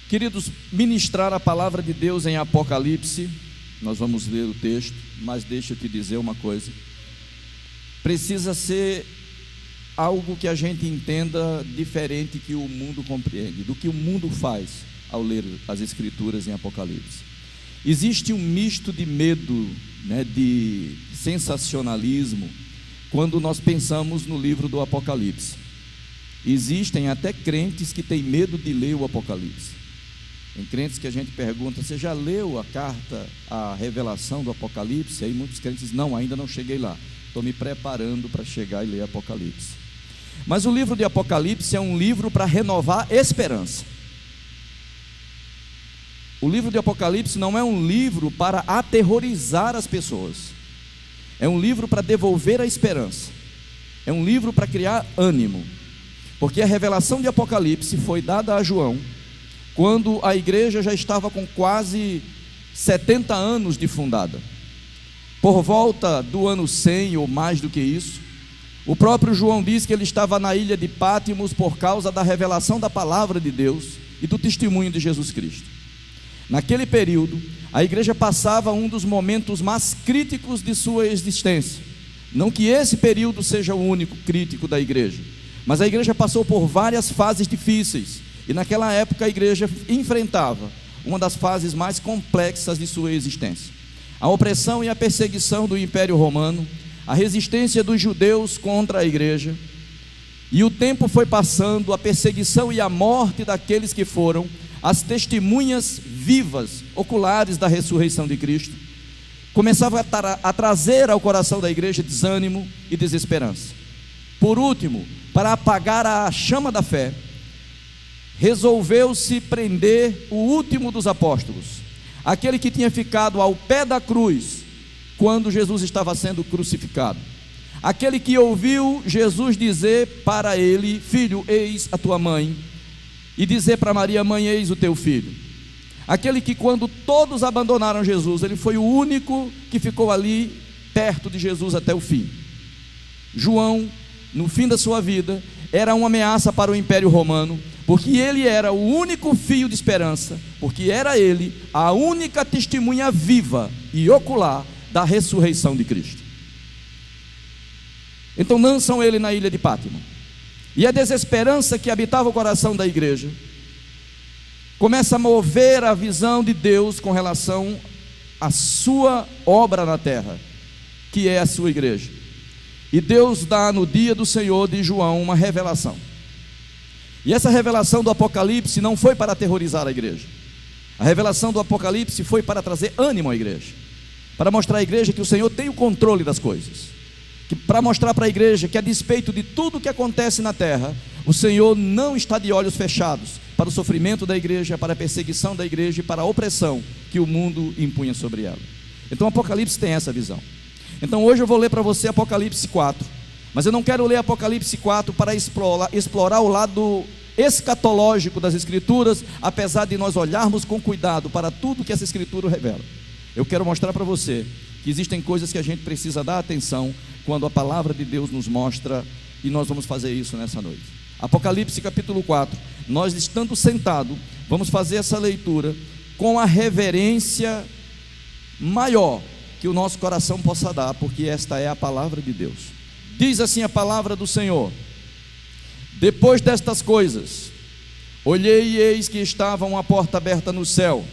Queridos, ministrar a palavra de Deus em Apocalipse, nós vamos ler o texto, mas deixa eu te dizer uma coisa: precisa ser algo que a gente entenda diferente que o mundo compreende, do que o mundo faz ao ler as Escrituras em Apocalipse. Existe um misto de medo, de sensacionalismo, quando nós pensamos no livro do Apocalipse. Existem até crentes que têm medo de ler o Apocalipse. Tem crentes que a gente pergunta: você já leu a carta, a revelação do Apocalipse? Aí muitos crentes dizem: não, ainda não cheguei lá, estou me preparando para chegar e ler Apocalipse. Mas o livro de Apocalipse é um livro para renovar esperança. O livro de Apocalipse não é um livro para aterrorizar as pessoas, é um livro para devolver a esperança, é um livro para criar ânimo, porque a revelação de Apocalipse foi dada a João quando a igreja já estava com quase 70 anos de fundada. Por volta do ano 100 ou mais do que isso, o próprio João diz que ele estava na ilha de Pátimos por causa da revelação da palavra de Deus e do testemunho de Jesus Cristo. Naquele período, a igreja passava um dos momentos mais críticos de sua existência. Não que esse período seja o único crítico da igreja, mas a igreja passou por várias fases difíceis, e naquela época a igreja enfrentava uma das fases mais complexas de sua existência: a opressão e a perseguição do Império Romano, a resistência dos judeus contra a igreja. E o tempo foi passando, a perseguição e a morte daqueles que foram as testemunhas vivas, oculares da ressurreição de Cristo, começava a trazer ao coração da igreja desânimo e desesperança. Por último, para apagar a chama da fé, resolveu-se prender o último dos apóstolos, aquele que tinha ficado ao pé da cruz quando Jesus estava sendo crucificado, aquele que ouviu Jesus dizer para ele: filho, eis a tua mãe, e dizer para Maria: mãe, eis o teu filho. Aquele que, quando todos abandonaram Jesus, ele foi o único que ficou ali perto de Jesus até o fim. João, no fim da sua vida, era uma ameaça para o Império Romano, porque ele era o único fio de esperança, porque era ele a única testemunha viva e ocular da ressurreição de Cristo. Então lançam ele na ilha de Pátimos, e a desesperança que habitava o coração da igreja começa a mover a visão de Deus com relação à sua obra na terra, que é a sua igreja. E Deus dá no dia do Senhor de João uma revelação, e essa revelação do Apocalipse não foi para aterrorizar a igreja. A revelação do Apocalipse foi para trazer ânimo à igreja, para mostrar à igreja que o Senhor tem o controle das coisas, para mostrar para a igreja que, a despeito de tudo que acontece na terra, o Senhor não está de olhos fechados para o sofrimento da igreja, para a perseguição da igreja e para a opressão que o mundo impunha sobre ela. Então o Apocalipse tem essa visão. Então hoje eu vou ler para você Apocalipse 4, mas eu não quero ler Apocalipse 4 para explorar o lado escatológico das Escrituras, apesar de nós olharmos com cuidado para tudo que essa Escritura revela. Eu quero mostrar para você que existem coisas que a gente precisa dar atenção quando a palavra de Deus nos mostra, e nós vamos fazer isso nessa noite. Apocalipse capítulo 4, nós estando sentados, vamos fazer essa leitura com a reverência maior que o nosso coração possa dar, porque esta é a palavra de Deus. Diz assim a palavra do Senhor: depois destas coisas, olhei e eis que estava uma porta aberta no céu,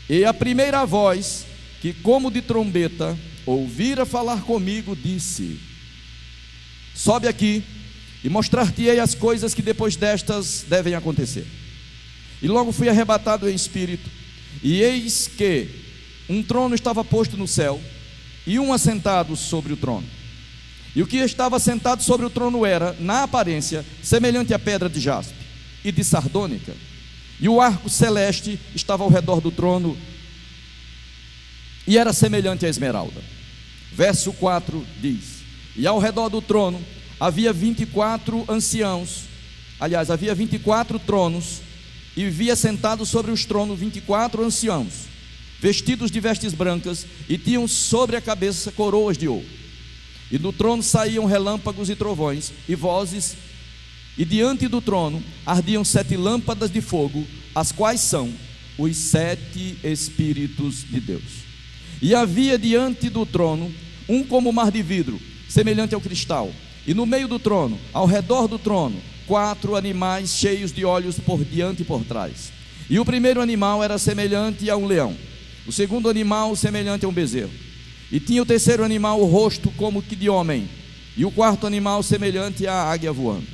e a primeira voz, que como de trombeta ouvira falar comigo, disse: sobe aqui e mostrar-te-ei as coisas que depois destas devem acontecer. E logo fui arrebatado em espírito, e eis que um trono estava posto no céu, e um assentado sobre o trono. E o que estava sentado sobre o trono era, na aparência, semelhante à pedra de jaspe e de sardônica, e o arco celeste estava ao redor do trono, e era semelhante à esmeralda. Verso 4 diz: e ao redor do trono havia 24 anciãos, aliás, havia 24 tronos, e via sentados sobre os tronos 24 anciãos, vestidos de vestes brancas, e tinham sobre a cabeça coroas de ouro. E do trono saíam relâmpagos e trovões e vozes, e diante do trono ardiam 7 lâmpadas de fogo, as quais são os 7 Espíritos de Deus. E havia diante do trono um como mar de vidro, semelhante ao cristal, e no meio do trono, ao redor do trono, 4 animais cheios de olhos por diante e por trás. E o primeiro animal era semelhante a um leão, o segundo animal semelhante a um bezerro, e tinha o terceiro animal o rosto como que de homem, e o quarto animal semelhante à águia voando.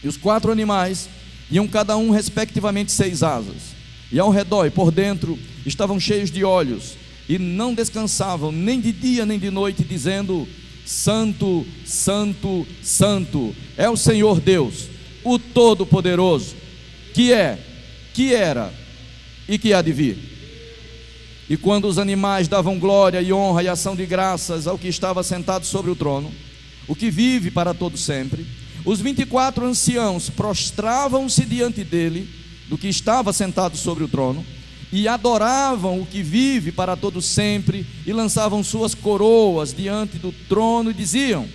E os 4 animais tinham cada um respectivamente 6 asas, e ao redor e por dentro estavam cheios de olhos, e não descansavam nem de dia nem de noite, dizendo: Santo, Santo, Santo é o Senhor Deus, o Todo-Poderoso, que é, que era e que há de vir. E quando os animais davam glória e honra e ação de graças ao que estava sentado sobre o trono, o que vive para todo sempre, os 24 anciãos prostravam-se diante dele, do que estava sentado sobre o trono, e adoravam o que vive para todo sempre, e lançavam suas coroas diante do trono e diziam: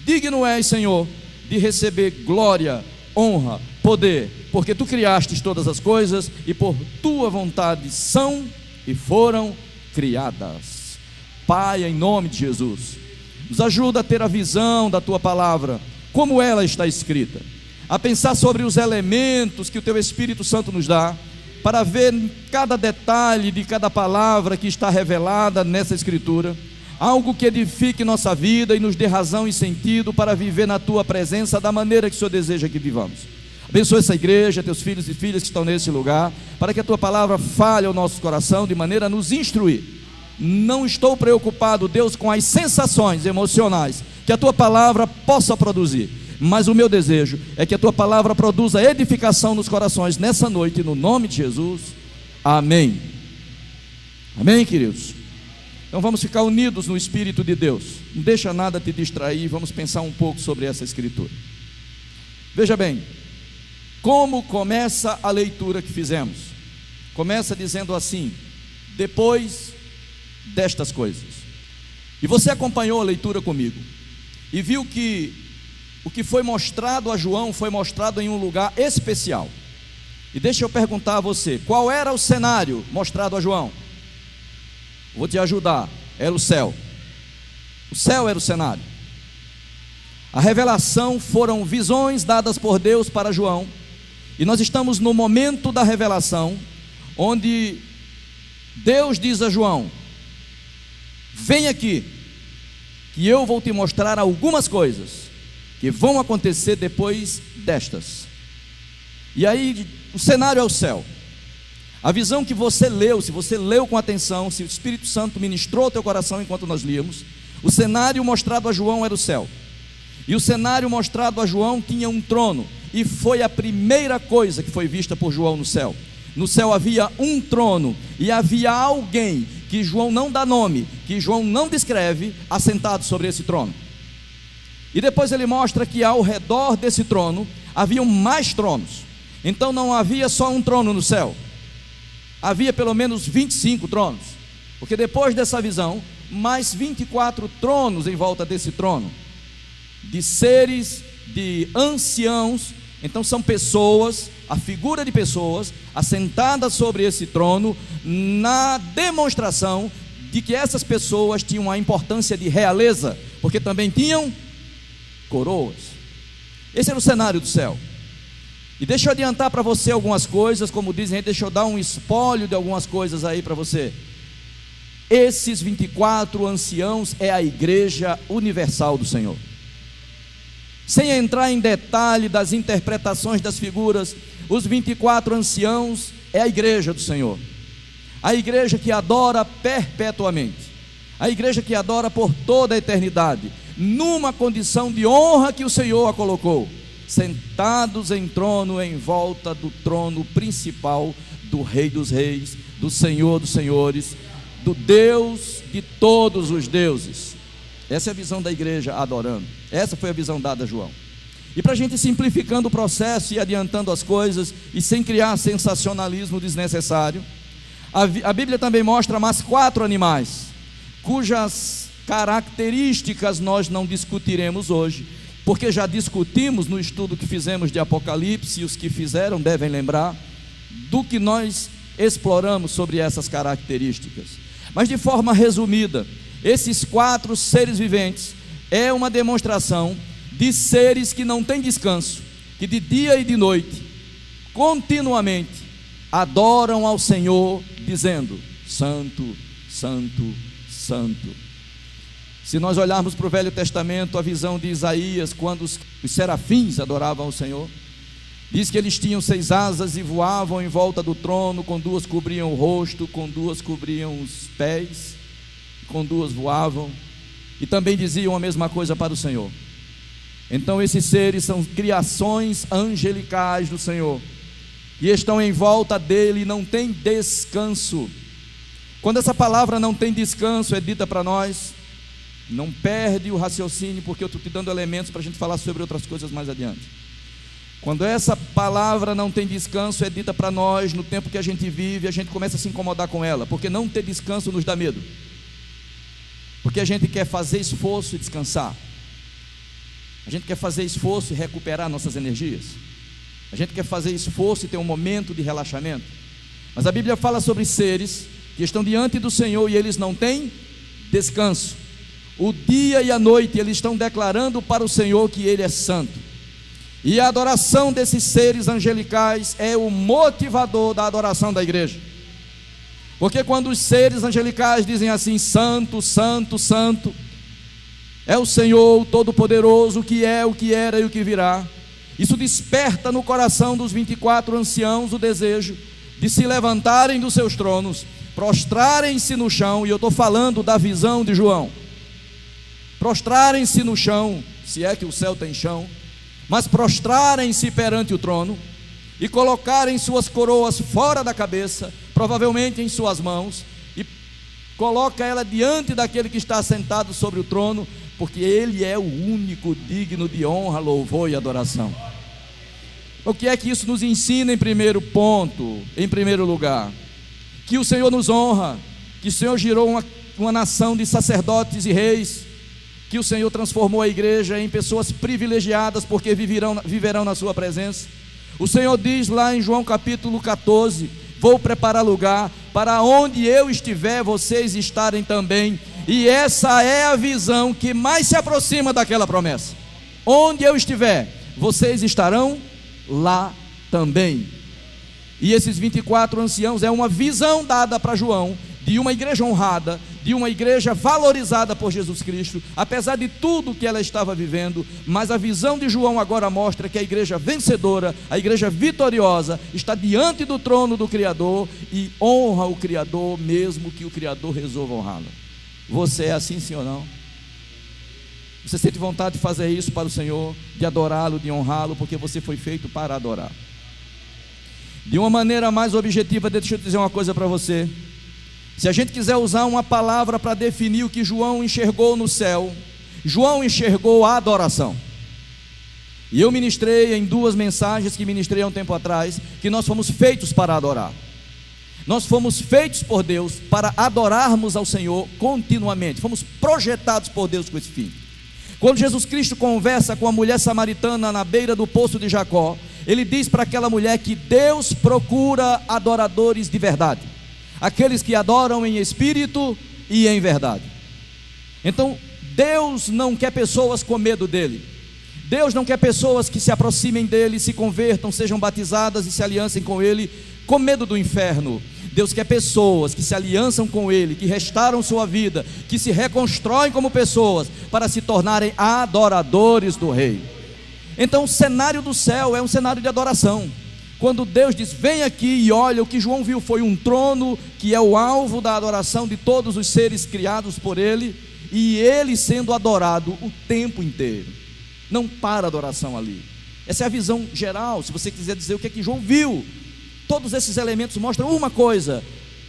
digno és, Senhor, de receber glória, honra, poder, porque tu criastes todas as coisas, e por tua vontade são e foram criadas. Pai, em nome de Jesus, nos ajuda a ter a visão da tua palavra, como ela está escrita, a pensar sobre os elementos que o teu Espírito Santo nos dá, para ver cada detalhe de cada palavra que está revelada nessa Escritura, algo que edifique nossa vida e nos dê razão e sentido para viver na tua presença da maneira que o Senhor deseja que vivamos. Abençoa essa igreja, teus filhos e filhas que estão nesse lugar, para que a tua palavra fale ao nosso coração de maneira a nos instruir. Não estou preocupado, Deus, com as sensações emocionais que a tua palavra possa produzir, mas o meu desejo é que a tua palavra produza edificação nos corações nessa noite, no nome de Jesus, amém. Amém, queridos? Então vamos ficar unidos no Espírito de Deus, não deixa nada te distrair, vamos pensar um pouco sobre essa Escritura. Veja bem, como começa a leitura que fizemos? Começa dizendo assim: depois destas coisas. E você acompanhou a leitura comigo e viu que o que foi mostrado a João foi mostrado em um lugar especial. E deixa eu perguntar a você, qual era o cenário mostrado a João? Vou te ajudar, era o céu. O céu era o cenário. A revelação foram visões dadas por Deus para João, e nós estamos no momento da revelação, onde Deus diz a João: vem aqui, que eu vou te mostrar algumas coisas que vão acontecer depois destas. E aí o cenário é o céu. A visão que você leu, se você leu com atenção, se o Espírito Santo ministrou ao teu coração enquanto nós líamos, o cenário mostrado a João era o céu. E o cenário mostrado a João tinha um trono, e foi a primeira coisa que foi vista por João no céu. No céu havia um trono, e havia alguém que João não dá nome, que João não descreve, assentado sobre esse trono. E depois ele mostra que ao redor desse trono haviam mais tronos. Então não havia só um trono no céu, havia pelo menos 25 tronos, porque depois dessa visão, mais 24 tronos em volta desse trono, de seres, de anciãos. Então são pessoas, a figura de pessoas assentadas sobre esse trono, na demonstração de que essas pessoas tinham a importância de realeza, porque também tinham coroas. Esse era o cenário do céu. E deixa eu adiantar para você algumas coisas, como dizem aí, deixa eu dar um espólio de algumas coisas aí para você. Esses 24 anciãos é a igreja universal do Senhor. Sem entrar em detalhe das interpretações das figuras, os 24 anciãos é a igreja do Senhor, a igreja que adora perpetuamente, a igreja que adora por toda a eternidade, numa condição de honra que o Senhor a colocou, sentados em trono, em volta do trono principal do Rei dos Reis, do Senhor dos Senhores, do Deus de todos os deuses. Essa é a visão da igreja adorando. Essa foi a visão dada a João. E para a gente simplificando o processo e adiantando as coisas, e sem criar sensacionalismo desnecessário, a Bíblia também mostra mais 4 animais, cujas características nós não discutiremos hoje, porque já discutimos no estudo que fizemos de Apocalipse, e os que fizeram devem lembrar, do que nós exploramos sobre essas características. Mas de forma resumida, esses 4 seres viventes é uma demonstração de seres que não têm descanso, que de dia e de noite, continuamente, adoram ao Senhor, dizendo: Santo, Santo, Santo. Se nós olharmos para o Velho Testamento, a visão de Isaías, quando os serafins adoravam ao Senhor, diz que eles tinham 6 asas e voavam em volta do trono, com 2 cobriam o rosto, com 2 cobriam os pés, com 2 voavam, e também diziam a mesma coisa para o Senhor. Então esses seres são criações angelicais do Senhor, e estão em volta dele e não tem descanso. Quando essa palavra não tem descanso é dita para nós, não perde o raciocínio, porque eu estou te dando elementos para a gente falar sobre outras coisas mais adiante. Quando essa palavra não tem descanso é dita para nós, no tempo que a gente vive, a gente começa a se incomodar com ela, porque não ter descanso nos dá medo, porque a gente quer fazer esforço e descansar, a gente quer fazer esforço e recuperar nossas energias, a gente quer fazer esforço e ter um momento de relaxamento. Mas a Bíblia fala sobre seres que estão diante do Senhor e eles não têm descanso. O dia e a noite eles estão declarando para o Senhor que Ele é santo. E a adoração desses seres angelicais é o motivador da adoração da igreja. Porque quando os seres angelicais dizem assim: Santo, Santo, Santo, é o Senhor o Todo-Poderoso, o que é, o que era e o que virá. Isso desperta no coração dos 24 anciãos o desejo de se levantarem dos seus tronos, prostrarem-se no chão. E eu estou falando da visão de João. Prostrarem-se no chão, se é que o céu tem chão, mas prostrarem-se perante o trono e colocarem suas coroas fora da cabeça, provavelmente em suas mãos, e coloca ela diante daquele que está sentado sobre o trono, porque Ele é o único digno de honra, louvor e adoração. O que é que isso nos ensina em primeiro ponto? Em primeiro lugar, que o Senhor nos honra, que o Senhor gerou uma nação de sacerdotes e reis, que o Senhor transformou a igreja em pessoas privilegiadas, porque viverão na sua presença. O Senhor diz lá em João capítulo 14: vou preparar lugar, para onde eu estiver, vocês estarem também. E essa é a visão que mais se aproxima daquela promessa: onde eu estiver, vocês estarão lá também. E esses 24 anciãos é uma visão dada para João, de uma igreja honrada, de uma igreja valorizada por Jesus Cristo, apesar de tudo que ela estava vivendo. Mas a visão de João agora mostra que a igreja vencedora, a igreja vitoriosa, está diante do trono do Criador e honra o Criador, mesmo que o Criador resolva honrá-la. Você é assim, sim ou não? Você sente vontade de fazer isso para o Senhor, de adorá-lo, de honrá-lo, porque você foi feito para adorar. De uma maneira mais objetiva, deixa eu dizer uma coisa para você. Se a gente quiser usar uma palavra para definir o que João enxergou no céu, João enxergou a adoração. E eu ministrei em 2 mensagens que ministrei há um tempo atrás, que nós fomos feitos para adorar. Nós fomos feitos por Deus para adorarmos ao Senhor continuamente. Fomos projetados por Deus com esse fim. Quando Jesus Cristo conversa com a mulher samaritana na beira do poço de Jacó, Ele diz para aquela mulher que Deus procura adoradores de verdade, aqueles que adoram em espírito e em verdade. Então Deus não quer pessoas com medo dele. Deus não quer pessoas que se aproximem dele, se convertam, sejam batizadas e se aliancem com ele com medo do inferno. Deus quer pessoas que se aliançam com ele, que restauram sua vida, que se reconstroem como pessoas para se tornarem adoradores do Rei. Então o cenário do céu é um cenário de adoração. Quando Deus diz: vem aqui e olha, o que João viu foi um trono que é o alvo da adoração de todos os seres criados por ele, e ele sendo adorado o tempo inteiro. Não para a adoração ali. Essa é a visão geral. Se você quiser dizer o que é que João viu, todos esses elementos mostram uma coisa: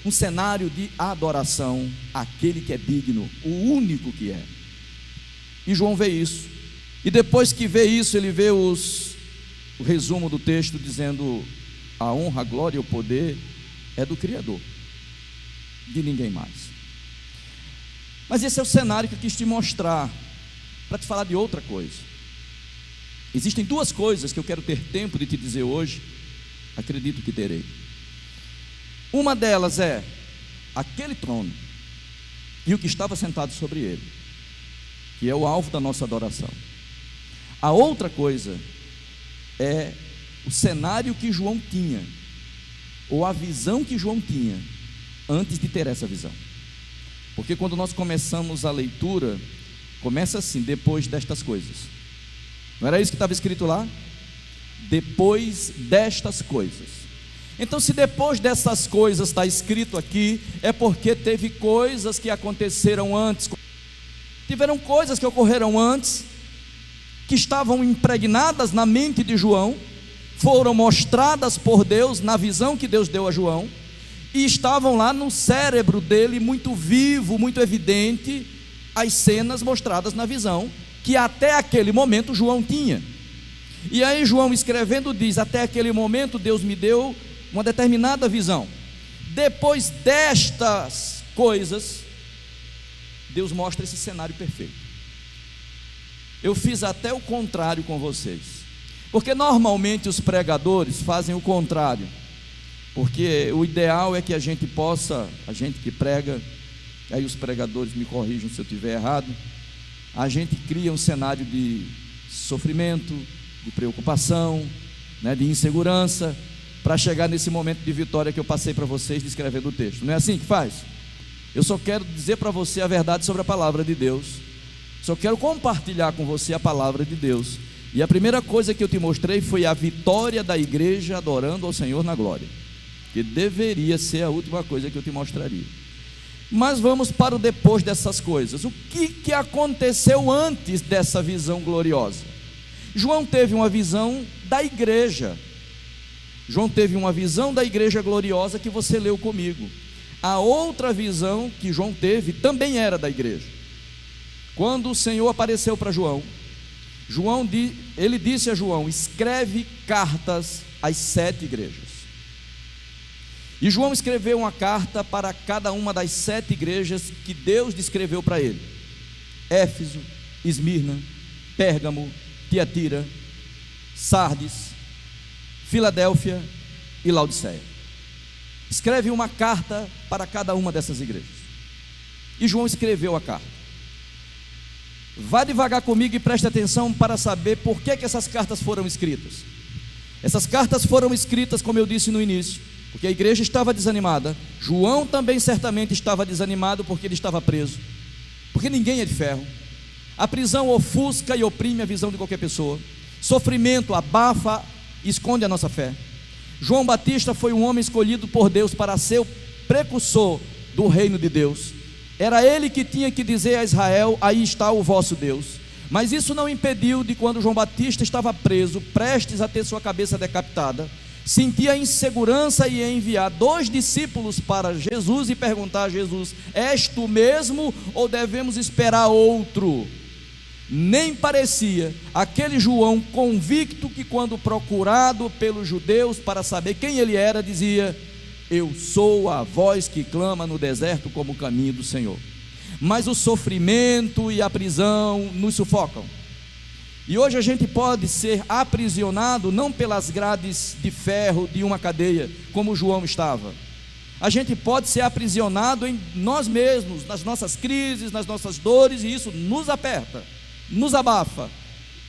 um cenário de adoração àquele que é digno, o único que é. E João vê isso, e depois que vê isso, ele vê o resumo do texto dizendo: a honra, a glória e o poder é do Criador, de ninguém mais. Mas esse é o cenário que eu quis te mostrar, para te falar de outra coisa. Existem 2 coisas que eu quero ter tempo de te dizer hoje, acredito que terei. Uma delas é aquele trono e o que estava sentado sobre ele, que é o alvo da nossa adoração. A outra coisa é o cenário que João tinha, ou a visão que João tinha antes de ter essa visão. Porque quando nós começamos a leitura, começa assim: depois destas coisas. Não era isso que estava escrito lá? Depois destas coisas. Então, se depois dessas coisas está escrito aqui, é porque teve coisas que aconteceram antes. Tiveram coisas que ocorreram antes, que estavam impregnadas na mente de João, foram mostradas por Deus na visão que Deus deu a João, e estavam lá no cérebro dele, muito vivo, muito evidente, as cenas mostradas na visão, que até aquele momento João tinha. E aí João escrevendo diz: até aquele momento Deus me deu uma determinada visão. Depois destas coisas, Deus mostra esse cenário perfeito. Eu fiz até o contrário com vocês, porque normalmente os pregadores fazem o contrário, porque o ideal é que a gente que prega, aí os pregadores me corrijam se eu estiver errado, a gente cria um cenário de sofrimento, de preocupação, de insegurança, para chegar nesse momento de vitória que eu passei para vocês descrevendo o texto. Não é assim que faz? Eu só quero dizer para você a verdade sobre a palavra de Deus, só quero compartilhar com você a palavra de Deus. E a primeira coisa que eu te mostrei foi a vitória da igreja adorando ao Senhor na glória, que deveria ser a última coisa que eu te mostraria. Mas vamos para o depois dessas coisas. O que aconteceu antes dessa visão gloriosa? João teve uma visão da igreja. João teve uma visão da igreja gloriosa que você leu comigo. A outra visão que João teve também era da igreja. Quando o Senhor apareceu para João, ele disse a João: escreve cartas às 7 igrejas. E João escreveu uma carta para cada uma das 7 igrejas que Deus descreveu para ele: Éfeso, Esmirna, Pérgamo, Tiatira, Sardes, Filadélfia e Laodiceia. Escreve uma carta para cada uma dessas igrejas. E João escreveu a carta. Vá devagar comigo e preste atenção para saber por que essas cartas foram escritas. Essas cartas foram escritas, como eu disse no início, porque a igreja estava desanimada. João também certamente estava desanimado, porque ele estava preso, porque ninguém é de ferro. A prisão ofusca e oprime a visão de qualquer pessoa. Sofrimento abafa e esconde a nossa fé. João Batista foi um homem escolhido por Deus para ser o precursor do reino de Deus. Era ele que tinha que dizer a Israel: aí está o vosso Deus. Mas isso não impediu de, quando João Batista estava preso, prestes a ter sua cabeça decapitada, sentia a insegurança e enviar 2 discípulos para Jesus e perguntar a Jesus: és tu mesmo ou devemos esperar outro? Nem parecia aquele João convicto que, quando procurado pelos judeus para saber quem ele era, dizia: eu sou a voz que clama no deserto como o caminho do Senhor. Mas o sofrimento e a prisão nos sufocam. E hoje a gente pode ser aprisionado não pelas grades de ferro de uma cadeia, como João estava. A gente pode ser aprisionado em nós mesmos, nas nossas crises, nas nossas dores, e isso nos aperta, nos abafa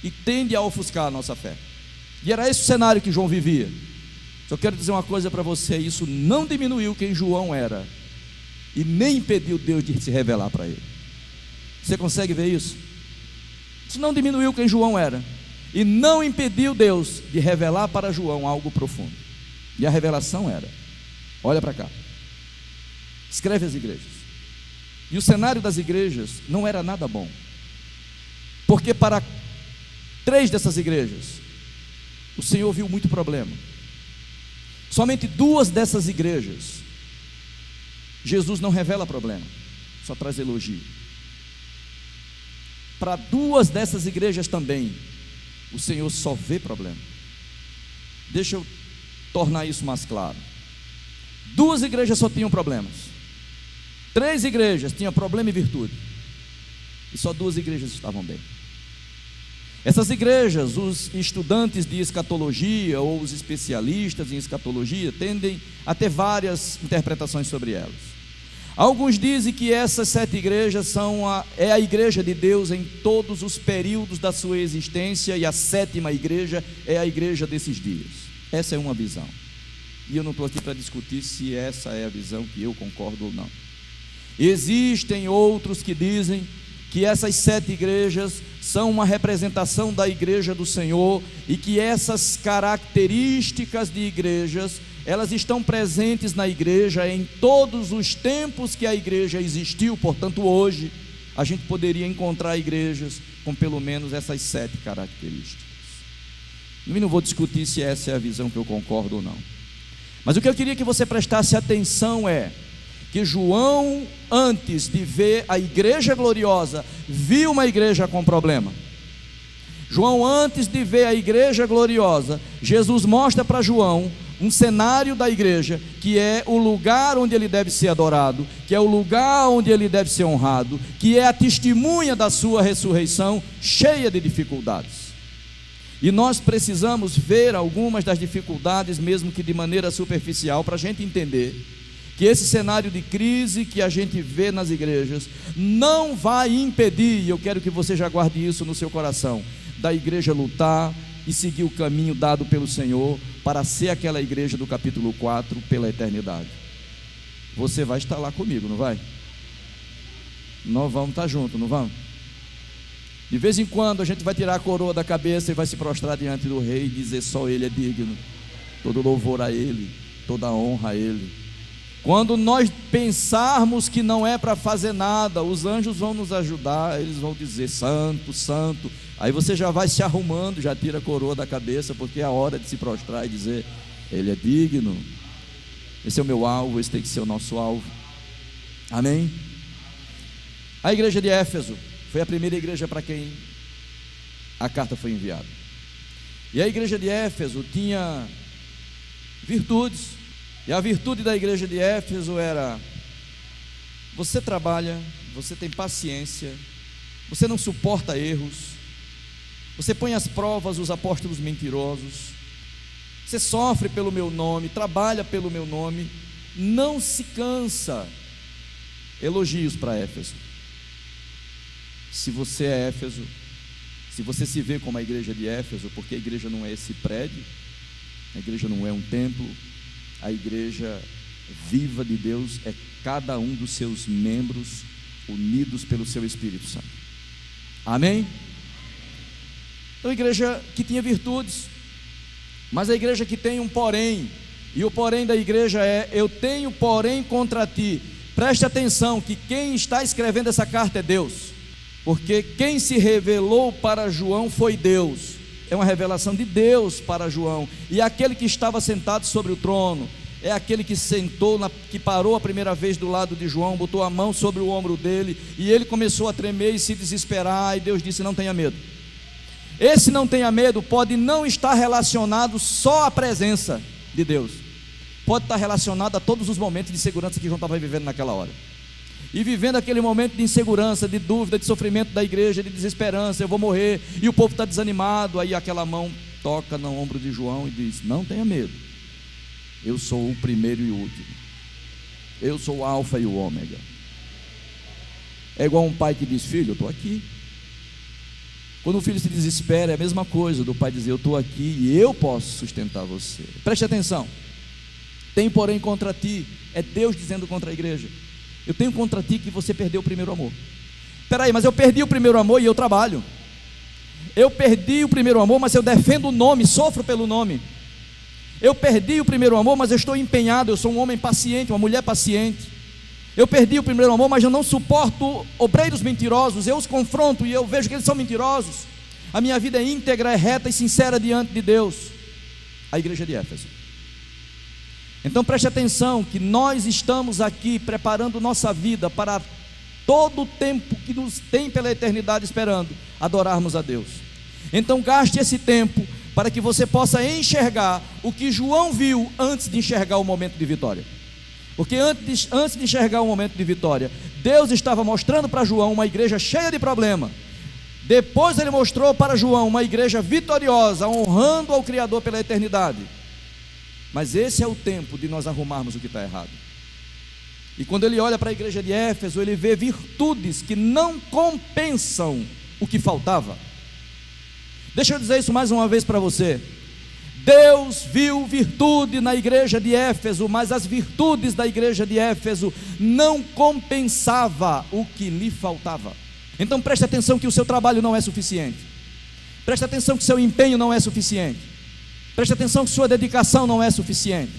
e tende a ofuscar a nossa fé. E era esse o cenário que João vivia. Só quero dizer uma coisa para você: isso não diminuiu quem João era e nem impediu Deus de se revelar para ele. Você consegue ver isso? Isso não diminuiu quem João era e não impediu Deus de revelar para João algo profundo. E a revelação era: olha para cá, escreve as igrejas. E o cenário das igrejas não era nada bom, porque para 3 dessas igrejas o Senhor viu muito problema. Somente 2 dessas igrejas Jesus não revela problema, só traz elogio. Para 2 dessas igrejas também o Senhor só vê problema. Deixa eu tornar isso mais claro. 2 igrejas só tinham problemas, 3 igrejas tinham problema e virtude, e só 2 igrejas estavam bem. Essas igrejas, os estudantes de escatologia ou os especialistas em escatologia tendem a ter várias interpretações sobre elas. Alguns dizem que essas 7 igrejas é a igreja de Deus em todos os períodos da sua existência, e a 7ª igreja é a igreja desses dias. Essa é uma visão, e eu não estou aqui para discutir se essa é a visão que eu concordo ou não. Existem outros que dizem que essas 7 igrejas são uma representação da igreja do Senhor, e que essas características de igrejas, elas estão presentes na igreja em todos os tempos que a igreja existiu. Portanto, hoje a gente poderia encontrar igrejas com pelo menos essas 7 características. Eu não vou discutir se essa é a visão que eu concordo ou não, mas o que eu queria que você prestasse atenção é que João, antes de ver a igreja gloriosa, viu uma igreja com problema. João, antes de ver a igreja gloriosa, Jesus mostra para João um cenário da igreja, que é o lugar onde ele deve ser adorado, que é o lugar onde ele deve ser honrado, que é a testemunha da sua ressurreição, cheia de dificuldades. E nós precisamos ver algumas das dificuldades, mesmo que de maneira superficial, para a gente entender que esse cenário de crise que a gente vê nas igrejas não vai impedir, e eu quero que você já guarde isso no seu coração, da igreja lutar e seguir o caminho dado pelo Senhor para ser aquela igreja do capítulo 4 pela eternidade. Você vai estar lá comigo, não vai? Nós vamos estar juntos, não vamos? De vez em quando a gente vai tirar a coroa da cabeça e vai se prostrar diante do rei e dizer: só ele é digno, todo louvor a ele, toda honra a ele. Quando nós pensarmos que não é para fazer nada, os anjos vão nos ajudar, eles vão dizer: santo, santo. Aí você já vai se arrumando, já tira a coroa da cabeça, porque é a hora de se prostrar e dizer: ele é digno, esse é o meu alvo, esse tem que ser o nosso alvo. Amém? A igreja de Éfeso foi a primeira igreja para quem a carta foi enviada, e a igreja de Éfeso tinha virtudes, e a virtude da igreja de Éfeso era: você trabalha, você tem paciência, você não suporta erros, você põe às provas os apóstolos mentirosos, você sofre pelo meu nome, trabalha pelo meu nome, não se cansa. Elogios para Éfeso. Se você é Éfeso, se você se vê como a igreja de Éfeso, porque a igreja não é esse prédio, a igreja não é um templo, a igreja viva de Deus é cada um dos seus membros unidos pelo seu Espírito Santo. Amém? Então, a igreja que tinha virtudes, mas a igreja que tem um porém, e o porém da igreja é: eu tenho porém contra ti. Preste atenção que quem está escrevendo essa carta é Deus, porque quem se revelou para João foi Deus. É uma revelação de Deus para João, e aquele que estava sentado sobre o trono é aquele que que parou a primeira vez do lado de João, botou a mão sobre o ombro dele, e ele começou a tremer e se desesperar, e Deus disse: não tenha medo. Esse não tenha medo pode não estar relacionado só à presença de Deus, pode estar relacionado a todos os momentos de segurança que João estava vivendo naquela hora, e vivendo aquele momento de insegurança, de dúvida, de sofrimento da igreja, de desesperança: eu vou morrer, e o povo está desanimado. Aí aquela mão toca no ombro de João e diz: não tenha medo, eu sou o primeiro e o último, eu sou o alfa e o ômega. É igual um pai que diz: filho, eu estou aqui. Quando o filho se desespera, é a mesma coisa do pai dizer: eu estou aqui e eu posso sustentar você. Preste atenção. Tenho porém contra ti, é Deus dizendo contra a igreja: eu tenho contra ti que você perdeu o primeiro amor. Espera aí, mas eu perdi o primeiro amor e eu trabalho. Eu perdi o primeiro amor, mas eu defendo o nome, sofro pelo nome. Eu perdi o primeiro amor, mas eu estou empenhado, eu sou um homem paciente, uma mulher paciente. Eu perdi o primeiro amor, mas eu não suporto obreiros mentirosos, eu os confronto e eu vejo que eles são mentirosos. A minha vida é íntegra, é reta e sincera diante de Deus. A igreja de Éfeso. Então preste atenção que nós estamos aqui preparando nossa vida para todo o tempo que nos tem pela eternidade esperando adorarmos a Deus. Então gaste esse tempo para que você possa enxergar o que João viu antes de enxergar o momento de vitória. Porque antes de enxergar o momento de vitória, Deus estava mostrando para João uma igreja cheia de problema. Depois ele mostrou para João uma igreja vitoriosa, honrando ao Criador pela eternidade. Mas esse é o tempo de nós arrumarmos o que está errado. E quando ele olha para a igreja de Éfeso, ele vê virtudes que não compensam o que faltava. Deixa eu dizer isso mais uma vez para você. Deus viu virtude na igreja de Éfeso, mas as virtudes da igreja de Éfeso não compensavam o que lhe faltava. Então preste atenção que o seu trabalho não é suficiente. Preste atenção que o seu empenho não é suficiente. Preste atenção que sua dedicação não é suficiente.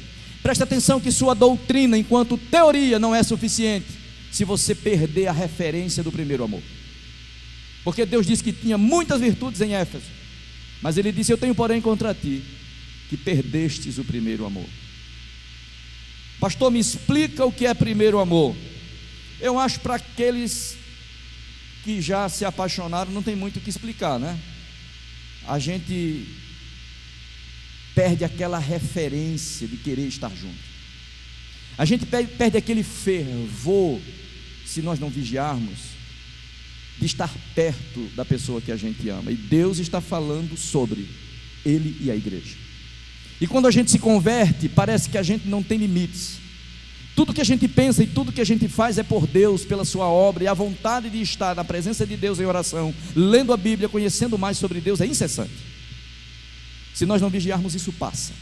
Preste atenção que sua doutrina enquanto teoria não é suficiente se você perder a referência do primeiro amor. Porque Deus disse que tinha muitas virtudes em Éfeso, mas ele disse: eu tenho porém contra ti que perdestes o primeiro amor. Pastor, me explica o que é primeiro amor. Eu acho para aqueles que já se apaixonaram não tem muito o que explicar, né? A gente perde aquela referência de querer estar junto. A gente perde aquele fervor, se nós não vigiarmos, de estar perto da pessoa que a gente ama. E Deus está falando sobre Ele e a igreja. E quando a gente se converte, parece que a gente não tem limites. Tudo que a gente pensa e tudo que a gente faz é por Deus, pela sua obra, e a vontade de estar na presença de Deus em oração, lendo a Bíblia, conhecendo mais sobre Deus, é incessante. Se nós não vigiarmos, isso passa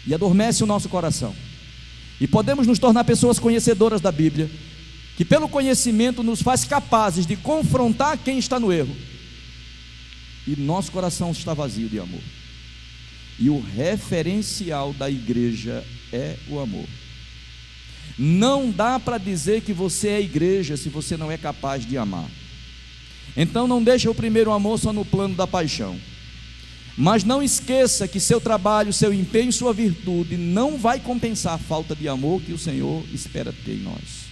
e adormece o nosso coração, e podemos nos tornar pessoas conhecedoras da Bíblia, que pelo conhecimento nos faz capazes de confrontar quem está no erro, e nosso coração está vazio de amor. E o referencial da igreja é o amor. Não dá para dizer que você é igreja se você não é capaz de amar. Então não deixe o primeiro amor só no plano da paixão. Mas não esqueça que seu trabalho, seu empenho e sua virtude não vai compensar a falta de amor que o Senhor espera ter em nós.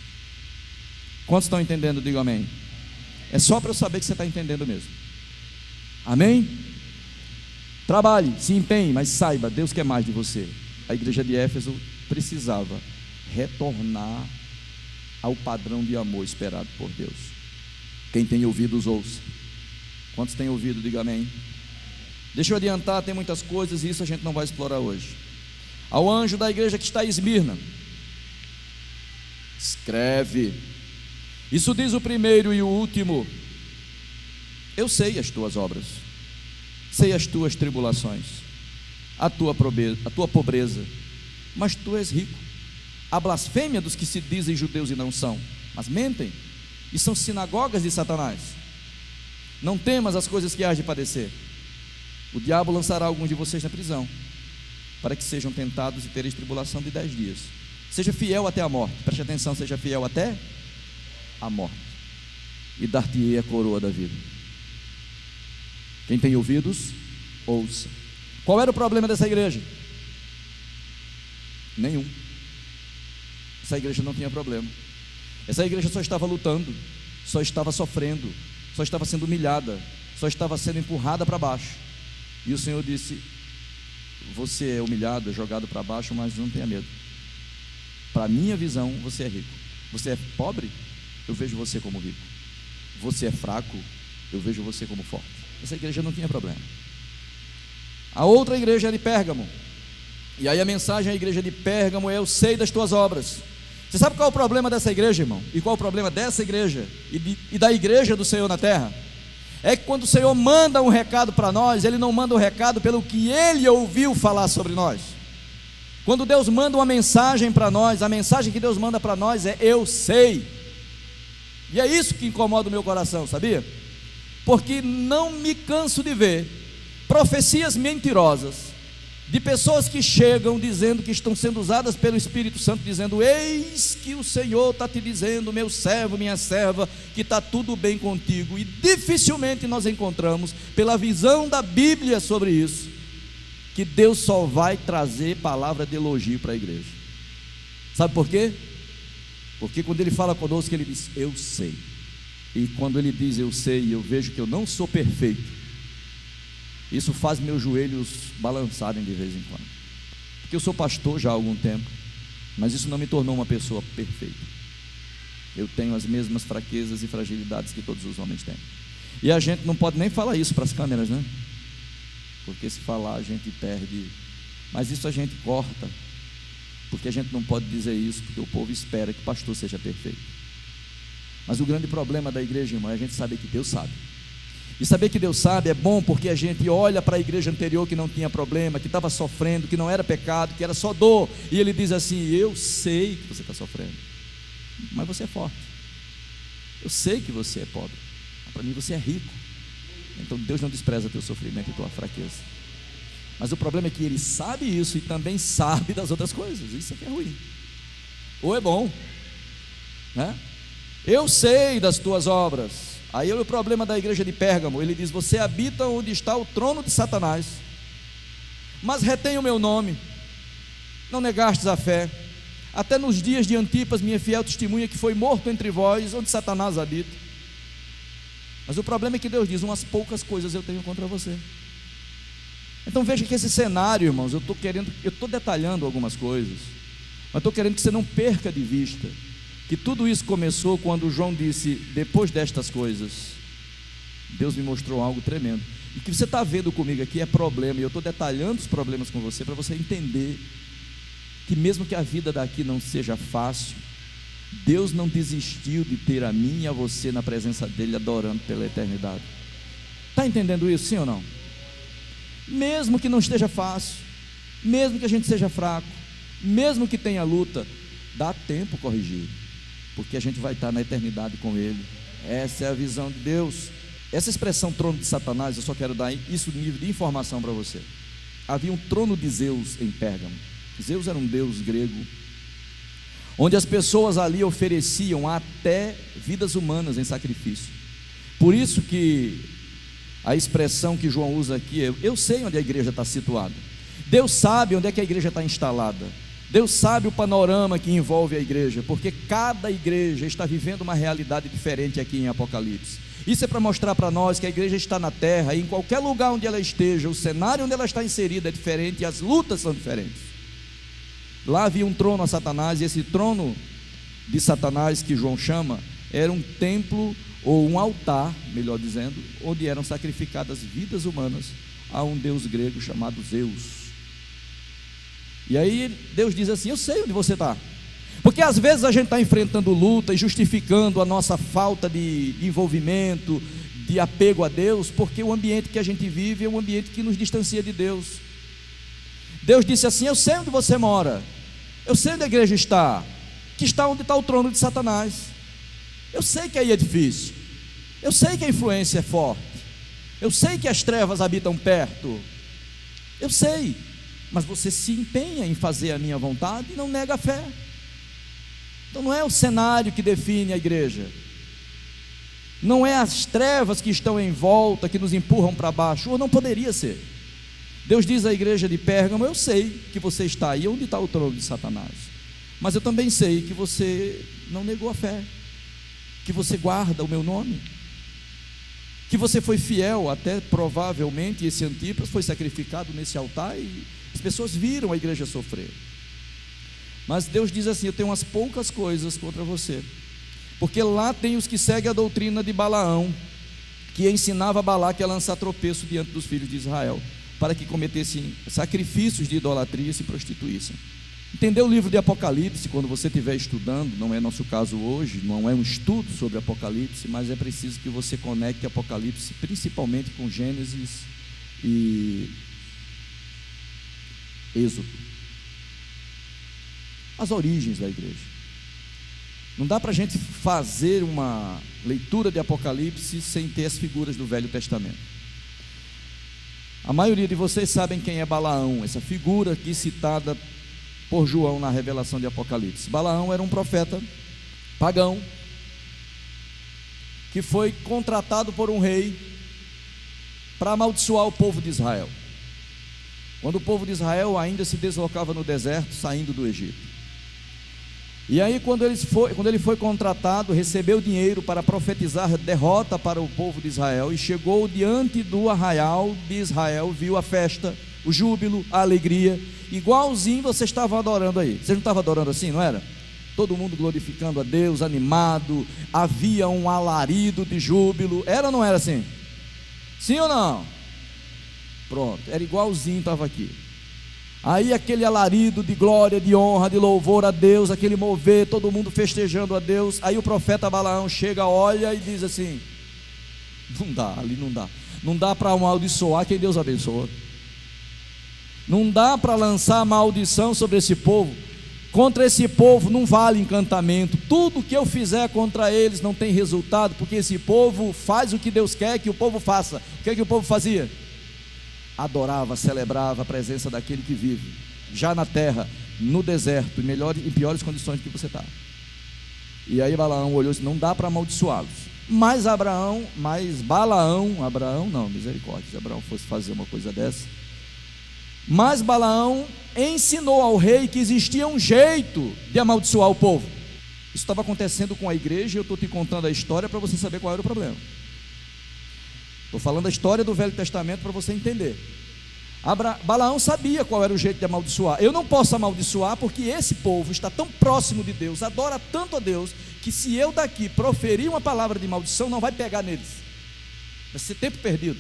Quantos estão entendendo? Diga amém. É só para eu saber que você está entendendo mesmo. Amém? Trabalhe, se empenhe, mas saiba, Deus quer mais de você. A igreja de Éfeso precisava retornar ao padrão de amor esperado por Deus. Quem tem ouvidos, ouça. Quantos têm ouvido? Diga amém. Deixa eu adiantar, tem muitas coisas e isso a gente não vai explorar hoje. Ao anjo da igreja que está em Esmirna, escreve: isso diz o primeiro e o último: eu sei as tuas obras, sei as tuas tribulações, a tua pobreza, mas tu és rico. A blasfêmia dos que se dizem judeus e não são, mas mentem, e são sinagogas de Satanás. Não temas as coisas que hás de padecer. O diabo lançará alguns de vocês na prisão, para que sejam tentados e tereis tribulação de 10 dias. Seja fiel até a morte. Preste atenção, seja fiel até a morte, e dar-te-ei a coroa da vida. Quem tem ouvidos, ouça. Qual era o problema dessa igreja? Nenhum. Essa igreja não tinha problema. Essa igreja só estava lutando, só estava sofrendo, só estava sendo humilhada, só estava sendo empurrada para baixo. E o Senhor disse: você é humilhado, é jogado para baixo, mas não tenha medo. Para a minha visão, você é rico. Você é pobre, eu vejo você como rico. Você é fraco, eu vejo você como forte. Essa igreja não tinha problema. A outra igreja é de Pérgamo. E aí a mensagem à igreja de Pérgamo é: eu sei das tuas obras. Você sabe qual é o problema dessa igreja, irmão? E qual é o problema dessa igreja e da igreja do Senhor na terra? É que quando o Senhor manda um recado para nós, Ele não manda um recado pelo que Ele ouviu falar sobre nós. Quando Deus manda uma mensagem para nós, a mensagem que Deus manda para nós é: eu sei. E é isso que incomoda o meu coração, sabia? Porque não me canso de ver profecias mentirosas de pessoas que chegam dizendo que estão sendo usadas pelo Espírito Santo, dizendo: eis que o Senhor está te dizendo, meu servo, minha serva, que está tudo bem contigo. E dificilmente nós encontramos, pela visão da Bíblia sobre isso, que Deus só vai trazer palavra de elogio para a igreja. Sabe por quê? Porque quando Ele fala conosco, Ele diz: eu sei. E quando Ele diz eu sei, e eu vejo que eu não sou perfeito, isso faz meus joelhos balançarem de vez em quando. Porque eu sou pastor já há algum tempo, mas isso não me tornou uma pessoa perfeita. Eu tenho as mesmas fraquezas e fragilidades que todos os homens têm. E a gente não pode nem falar isso para as câmeras, né? Porque se falar a gente perde. Mas isso a gente corta, porque a gente não pode dizer isso, porque o povo espera que o pastor seja perfeito. Mas o grande problema da igreja, irmão, é a gente saber que Deus sabe. E saber que Deus sabe é bom, porque a gente olha para a igreja anterior que não tinha problema, que estava sofrendo, que não era pecado, que era só dor, e ele diz assim: eu sei que você está sofrendo, mas você é forte. Eu sei que você é pobre, mas para mim você é rico. Então Deus não despreza teu sofrimento e tua fraqueza. Mas o problema é que ele sabe isso e também sabe das outras coisas. Isso aqui é ruim. Ou é bom, né? Eu sei das tuas obras. Aí é o problema da igreja de Pérgamo. Ele diz: você habita onde está o trono de Satanás, mas retém o meu nome, não negastes a fé, até nos dias de Antipas, minha fiel testemunha, que foi morto entre vós, onde Satanás habita. Mas o problema é que Deus diz: umas poucas coisas eu tenho contra você. Então veja que esse cenário, irmãos, eu estou detalhando algumas coisas, mas estou querendo que você não perca de vista que tudo isso começou quando João disse: depois destas coisas, Deus me mostrou algo tremendo. E que você está vendo comigo aqui é problema, e eu estou detalhando os problemas com você, para você entender que mesmo que a vida daqui não seja fácil, Deus não desistiu de ter a mim e a você na presença dEle, adorando pela eternidade. Está entendendo isso, sim ou não? Mesmo que não esteja fácil, mesmo que a gente seja fraco, mesmo que tenha luta, dá tempo corrigir, porque a gente vai estar na eternidade com Ele. Essa é a visão de Deus. Essa expressão trono de Satanás, eu só quero dar isso no nível de informação para você. Havia um trono de Zeus em Pérgamo. Zeus era um deus grego, onde as pessoas ali ofereciam até vidas humanas em sacrifício. Por isso que a expressão que João usa aqui é: eu sei onde a igreja está situada. Deus sabe onde é que a igreja está instalada. Deus sabe o panorama que envolve a igreja, porque cada igreja está vivendo uma realidade diferente aqui em Apocalipse. Isso é para mostrar para nós que a igreja está na terra, e em qualquer lugar onde ela esteja, o cenário onde ela está inserida é diferente e as lutas são diferentes. Lá havia um trono a Satanás, e esse trono de Satanás que João chama, era um templo ou um altar, melhor dizendo, onde eram sacrificadas vidas humanas a um deus grego chamado Zeus. E aí Deus diz assim: eu sei onde você está. Porque às vezes a gente está enfrentando luta e justificando a nossa falta de envolvimento, de apego a Deus, porque o ambiente que a gente vive é um ambiente que nos distancia de Deus. Deus disse assim: eu sei onde você mora, eu sei onde a igreja está, que está onde está o trono de Satanás. Eu sei que aí é difícil, eu sei que a influência é forte, eu sei que as trevas habitam perto, eu sei, mas você se empenha em fazer a minha vontade e não nega a fé. Então não é o cenário que define a igreja, não é as trevas que estão em volta que nos empurram para baixo, ou não poderia ser. Deus diz à igreja de Pérgamo: eu sei que você está aí onde está o trono de Satanás, mas eu também sei que você não negou a fé, que você guarda o meu nome, que você foi fiel, até provavelmente esse Antipas foi sacrificado nesse altar e as pessoas viram a igreja sofrer. Mas Deus diz assim: eu tenho umas poucas coisas contra você, porque lá tem os que seguem a doutrina de Balaão, que ensinava Balaque a lançar tropeço diante dos filhos de Israel, para que cometessem sacrifícios de idolatria e se prostituíssem. Entendeu o livro de Apocalipse? Quando você estiver estudando, não é nosso caso hoje, não é um estudo sobre Apocalipse, mas é preciso que você conecte Apocalipse principalmente com Gênesis e Êxodo, as origens da igreja. Não dá para a gente fazer uma leitura de Apocalipse sem ter as figuras do Velho Testamento. A maioria de vocês sabem quem é Balaão, essa figura aqui citada por João na revelação de Apocalipse. Balaão era um profeta pagão que foi contratado por um rei para amaldiçoar o povo de Israel, quando o povo de Israel ainda se deslocava no deserto, saindo do Egito. E aí quando ele foi contratado, recebeu dinheiro para profetizar derrota para o povo de Israel, e chegou diante do arraial de Israel, viu a festa, o júbilo, a alegria, igualzinho vocês estavam adorando aí. Vocês não estavam adorando assim, não era? todo mundo glorificando a Deus, animado, havia um alarido de júbilo. Era ou não era assim? Sim ou não? Pronto, era igualzinho, estava aqui. Aí aquele alarido de glória, de honra, de louvor a Deus, aquele mover, todo mundo festejando a Deus. Aí o profeta Balaão chega, olha e diz assim: não dá, ali não dá. Não dá para amaldiçoar quem Deus abençoa. Não dá para lançar maldição sobre esse povo. Contra esse povo não vale encantamento. Tudo que eu fizer contra eles não tem resultado, porque esse povo faz o que Deus quer que o povo faça. O que é que o povo fazia? Adorava, celebrava a presença daquele que vive já na terra, no deserto, em piores condições que você está. E aí Balaão olhou e disse: não dá para amaldiçoá-los. Mas Balaão, não, misericórdia, se Abraão fosse fazer uma coisa dessa. Mas Balaão ensinou ao rei que existia um jeito de amaldiçoar o povo. Isso estava acontecendo com a igreja, e eu estou te contando a história para você saber qual era o problema. Estou falando a história do Velho Testamento para você entender. Balaão sabia qual era o jeito de amaldiçoar. Eu não posso amaldiçoar porque esse povo está tão próximo de Deus, adora tanto a Deus, que se eu daqui proferir uma palavra de maldição, não vai pegar neles. Vai ser tempo perdido,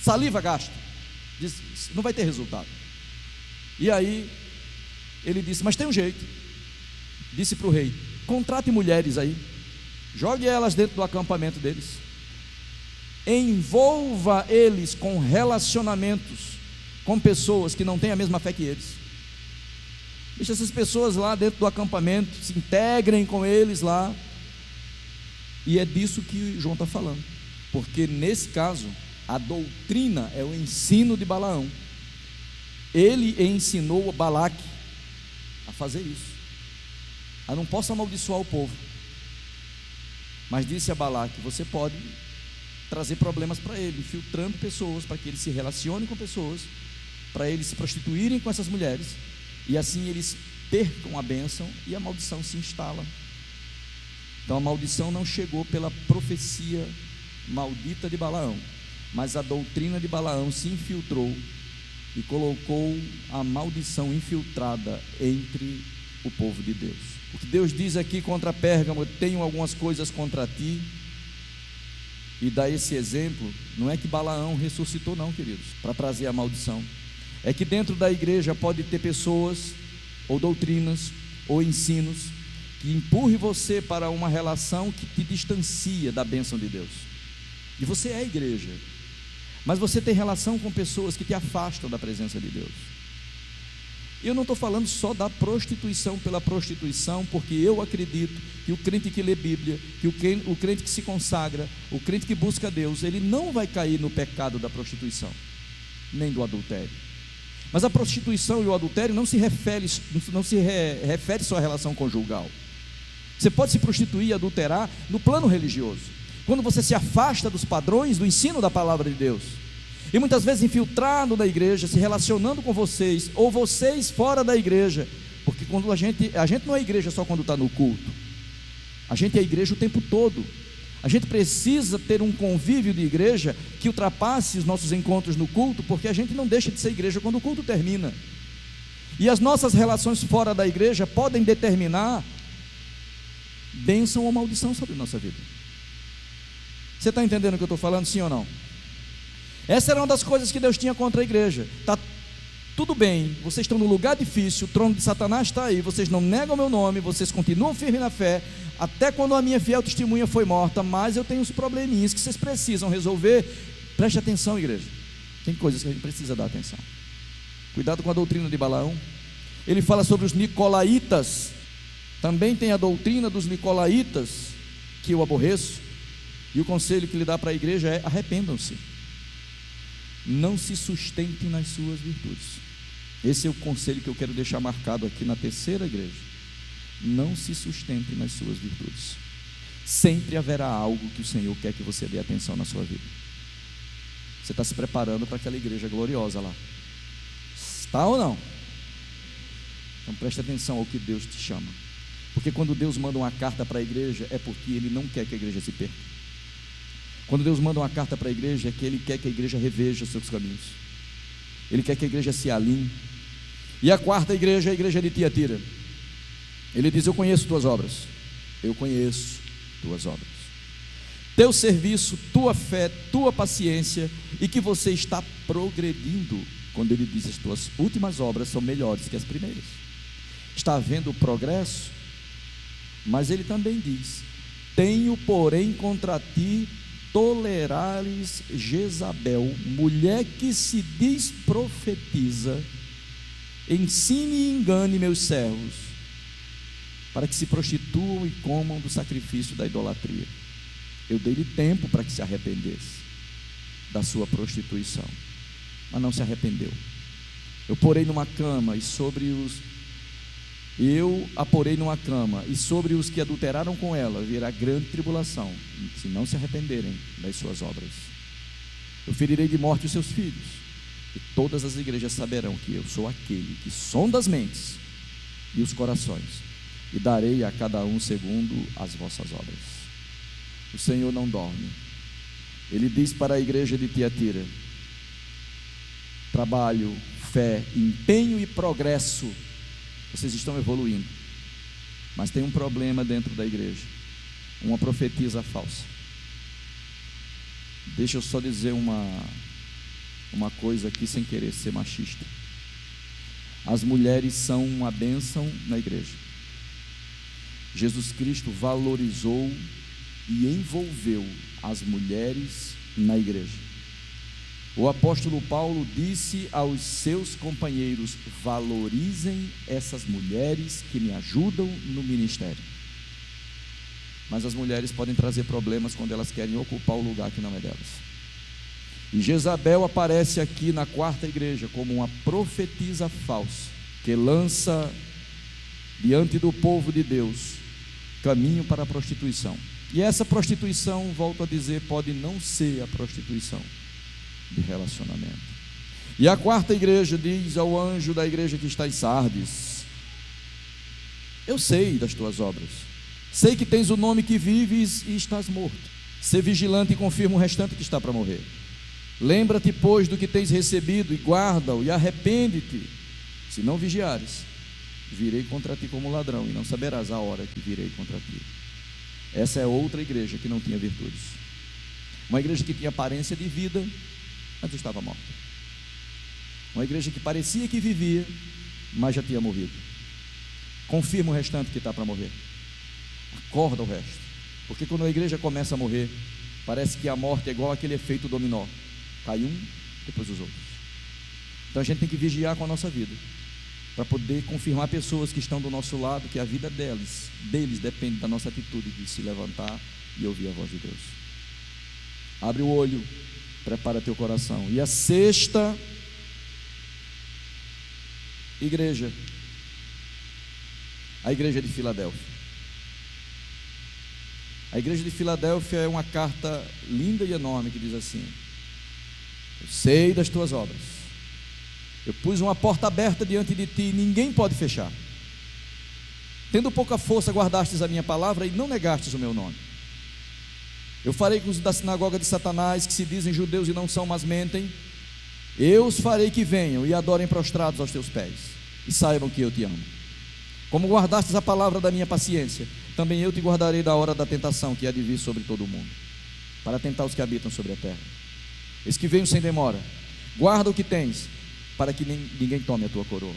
saliva gasta, não vai ter resultado. E aí ele disse: mas tem um jeito. Disse para o rei: contrate mulheres aí, jogue elas dentro do acampamento deles, envolva eles com relacionamentos com pessoas que não têm a mesma fé que eles. Deixa essas pessoas lá dentro do acampamento, se integrem com eles lá. E é disso que João está falando, porque nesse caso a doutrina é o ensino de Balaão. Ele ensinou a Balaque a fazer isso. Eu não posso amaldiçoar o povo, mas disse a Balaque: você pode trazer problemas para ele, filtrando pessoas, para que ele se relacione com pessoas, para eles se prostituírem com essas mulheres, e assim eles percam a bênção e a maldição se instala. Então a maldição não chegou pela profecia maldita de Balaão, mas a doutrina de Balaão se infiltrou e colocou a maldição infiltrada entre o povo de Deus. O que Deus diz aqui contra Pérgamo: tenho algumas coisas contra ti. E dá esse exemplo, não é que Balaão ressuscitou não, queridos, para trazer a maldição. É que dentro da igreja pode ter pessoas, ou doutrinas, ou ensinos, que empurre você para uma relação que te distancia da bênção de Deus. E você é a igreja, mas você tem relação com pessoas que te afastam da presença de Deus. Eu não estou falando só da prostituição pela prostituição, porque eu acredito que o crente que lê Bíblia, que o crente que se consagra, o crente que busca Deus, ele não vai cair no pecado da prostituição, nem do adultério. Mas a prostituição e o adultério não se refere só à relação conjugal. Você pode se prostituir e adulterar no plano religioso, quando você se afasta dos padrões do ensino da palavra de Deus. E muitas vezes infiltrado na igreja, se relacionando com vocês, ou vocês fora da igreja, porque quando a gente não é igreja só quando está no culto, a gente é igreja o tempo todo. A gente precisa ter um convívio de igreja que ultrapasse os nossos encontros no culto, porque a gente não deixa de ser igreja quando o culto termina. E as nossas relações fora da igreja podem determinar bênção ou maldição sobre a nossa vida. Você está entendendo o que eu estou falando, sim ou não? Essa era uma das coisas que Deus tinha contra a igreja. Está tudo bem, vocês estão num lugar difícil, o trono de Satanás está aí, vocês não negam o meu nome, vocês continuam firmes na fé, até quando a minha fiel testemunha foi morta, mas eu tenho uns probleminhas que vocês precisam resolver. Preste atenção, igreja, tem coisas que a gente precisa dar atenção. Cuidado com a doutrina de Balaão. Ele fala sobre os nicolaítas. Também tem a doutrina dos nicolaítas, que eu aborreço, e o conselho que ele dá para a igreja é: arrependam-se, não se sustentem nas suas virtudes. Esse é o conselho que eu quero deixar marcado aqui na terceira igreja. Não se sustentem nas suas virtudes. Sempre haverá algo que o Senhor quer que você dê atenção na sua vida. Você está se preparando para aquela igreja gloriosa lá, está ou não? Então preste atenção ao que Deus te chama, porque quando Deus manda uma carta para a igreja, é porque Ele não quer que a igreja se perca. Quando Deus manda uma carta para a igreja, é que Ele quer que a igreja reveja seus caminhos, Ele quer que a igreja se alinhe. E a quarta igreja é a igreja de Tiatira. Ele diz: eu conheço tuas obras, eu conheço tuas obras, teu serviço, tua fé, tua paciência, e que você está progredindo. Quando ele diz: as tuas últimas obras são melhores que as primeiras, está havendo progresso. Mas ele também diz: tenho, porém, contra ti tolerares Jezabel, mulher que se diz profetiza, ensine e engane meus servos, para que se prostituam e comam do sacrifício da idolatria. Eu dei-lhe tempo para que se arrependesse da sua prostituição, mas não se arrependeu. Eu porei numa cama eu a porei numa cama, e sobre os que adulteraram com ela virá grande tribulação, se não se arrependerem das suas obras. Eu ferirei de morte os seus filhos, e todas as igrejas saberão que eu sou aquele que sonda as mentes e os corações, e darei a cada um segundo as vossas obras. O Senhor não dorme. Ele diz para a igreja de Tiatira: trabalho, fé, empenho e progresso, vocês estão evoluindo, mas tem um problema dentro da igreja, uma profetisa falsa. Deixa eu só dizer uma coisa aqui, sem querer ser machista. As mulheres são uma bênção na igreja. Jesus Cristo valorizou e envolveu as mulheres na igreja. O apóstolo Paulo disse aos seus companheiros: valorizem essas mulheres que me ajudam no ministério. Mas as mulheres podem trazer problemas quando elas querem ocupar o lugar que não é delas. E Jezabel aparece aqui na quarta igreja como uma profetisa falsa, que lança diante do povo de Deus caminho para a prostituição. E essa prostituição, volto a dizer, pode não ser a prostituição de relacionamento. E a quarta igreja diz ao anjo da igreja que está em Sardes: eu sei das tuas obras, sei que tens o nome que vives e estás morto. Sê vigilante e confirma o restante que está para morrer. Lembra-te, pois, do que tens recebido, e guarda-o, e arrepende-te. Se não vigiares, virei contra ti como ladrão, e não saberás a hora que virei contra ti. Essa é outra igreja que não tinha virtudes, uma igreja que tinha aparência de vida, mas estava morta. Uma igreja que parecia que vivia, mas já tinha morrido. Confirma o restante que está para morrer, acorda o resto, porque quando a igreja começa a morrer, parece que a morte é igual aquele efeito dominó, cai um, depois os outros. Então a gente tem que vigiar com a nossa vida, para poder confirmar pessoas que estão do nosso lado, que a vida deles depende da nossa atitude de se levantar e ouvir a voz de Deus. Abre o olho, prepara teu coração. E a sexta igreja, a igreja de Filadélfia. A igreja de Filadélfia é uma carta linda e enorme que diz assim: eu sei das tuas obras, eu pus uma porta aberta diante de ti, ninguém pode fechar. Tendo pouca força, guardastes a minha palavra e não negastes o meu nome. Eu farei com os da sinagoga de Satanás, que se dizem judeus e não são, mas mentem, eu os farei que venham e adorem prostrados aos teus pés, e saibam que eu te amo. Como guardastes a palavra da minha paciência, também eu te guardarei da hora da tentação que há de vir sobre todo o mundo, para tentar os que habitam sobre a terra. Eis que venho sem demora. Guarda o que tens, para que ninguém tome a tua coroa.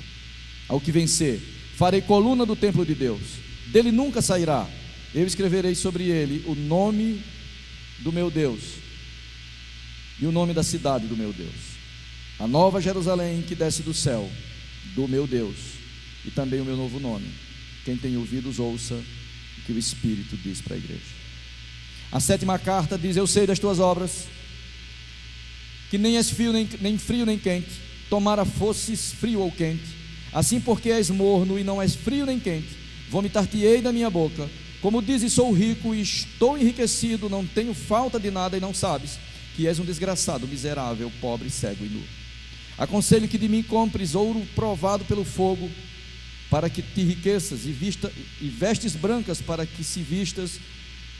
Ao que vencer, farei coluna do templo de Deus, dele nunca sairá. Eu escreverei sobre ele o nome do meu Deus e o nome da cidade do meu Deus, a nova Jerusalém que desce do céu do meu Deus, e também o meu novo nome. Quem tem ouvidos ouça o que o Espírito diz para a igreja. A sétima carta diz: eu sei das tuas obras, que nem és nem frio nem quente. Tomara fosses frio ou quente. Assim, porque és morno e não és frio nem quente, vomitar-te-ei da minha boca. Como dizes, sou rico e estou enriquecido, não tenho falta de nada, e não sabes que és um desgraçado, miserável, pobre, cego e nu. Aconselho que de mim compres ouro provado pelo fogo, para que te enriqueças, e vestes brancas para que se vistas